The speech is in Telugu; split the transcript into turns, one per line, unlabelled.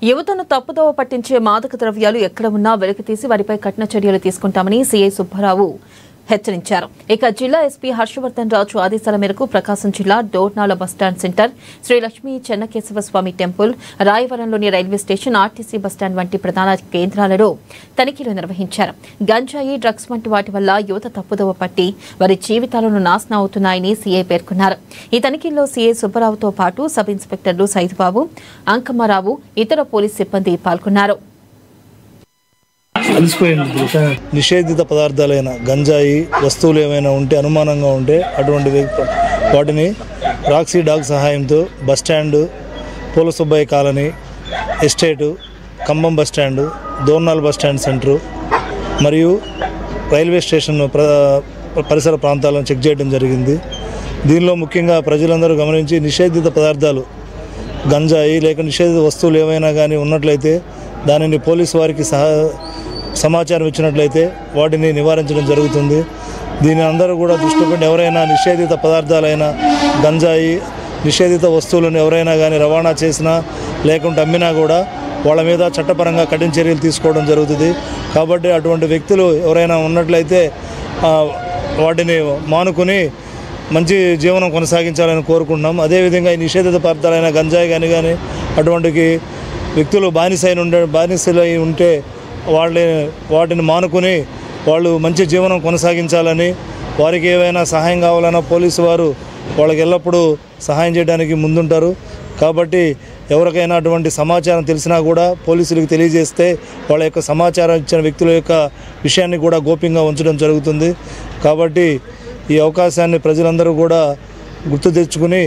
యువతను తప్పుదోవ పట్టించే మాదక ద్రవ్యాలు ఎక్కడ ఉన్నా వెలికితీసి వారిపై కఠిన చర్యలు తీసుకుంటామని సీఐ సుబ్బారావు హెచ్చరించారు. ఇక జిల్లా ఎస్పీ హర్షవర్ధన్ రాజు ఆదేశాల మేరకు ప్రకాశం జిల్లా Dornala bus stand centre, Shri Lakshmi Chennakesava Swami temple, రాయవరంలోని రైల్వే స్టేషన్, ఆర్టీసీ బస్టాండ్ వంటి ప్రధాన కేంద్రాలలో తనిఖీలు నిర్వహించారు. గంజాయి, డ్రగ్స్ వంటి వాటి వల్ల యువత తప్పుదోవ పట్టి వారి జీవితాలను నాశనం అవుతున్నాయని సీఐ పేర్కొన్నారు. ఈ తనిఖీల్లో సీఐ సుబ్బారావుతో పాటు సబ్ ఇన్స్పెక్టర్లు సైదుబాబు, అంకమ్మరావు, ఇతర పోలీస్ సిబ్బంది పాల్గొన్నారు.
నిషేధిత పదార్థాలైన గంజాయి వస్తువులు ఏమైనా ఉంటే అనుమానంగా ఉంటే అటువంటి వాటిని రాక్సీ డాగ్ సహాయంతో బస్టాండు, పూల Subbaiah colony, estate, Khammam bus stand, Dornal bus stand centre మరియు రైల్వే స్టేషన్ పరిసర ప్రాంతాలను చెక్ చేయడం జరిగింది. దీనిలో ముఖ్యంగా ప్రజలందరూ గమనించి నిషేధిత పదార్థాలు గంజాయి లేక నిషేధిత వస్తువులు ఏమైనా కానీ ఉన్నట్లయితే దానిని పోలీసు వారికి సమాచారం ఇచ్చినట్లయితే వాటిని నివారించడం జరుగుతుంది. దీని అందరూ కూడా దృష్టి పెట్టి ఎవరైనా నిషేధిత పదార్థాలైన గంజాయి, నిషేధిత వస్తువులను ఎవరైనా కానీ రవాణా చేసినా లేకుంటే అమ్మినా కూడా వాళ్ళ మీద చట్టపరంగా కఠిన చర్యలు తీసుకోవడం జరుగుతుంది. కాబట్టి అటువంటి వ్యక్తులు ఎవరైనా ఉన్నట్లయితే వాటిని మానుకొని మంచి జీవనం కొనసాగించాలని కోరుకుంటున్నాం. అదేవిధంగా ఈ నిషేధిత పదార్థాలైన గంజాయి కానీ అటువంటి వ్యక్తులు బానిసలై ఉంటే వాటిని మానుకొని వాళ్ళు మంచి జీవనం కొనసాగించాలని, వారికి ఏవైనా సహాయం కావాలన్నా పోలీసు వారు వాళ్ళకి ఎల్లప్పుడూ సహాయం చేయడానికి ముందుంటారు. కాబట్టి ఎవరికైనా అటువంటి సమాచారం తెలిసినా కూడా పోలీసులకు తెలియజేస్తే వాళ్ళ యొక్క సమాచారం ఇచ్చిన వ్యక్తుల యొక్క విషయాన్ని కూడా గోప్యంగా ఉంచడం జరుగుతుంది. కాబట్టి ఈ అవకాశాన్ని ప్రజలందరూ కూడా గుర్తు తెచ్చుకుని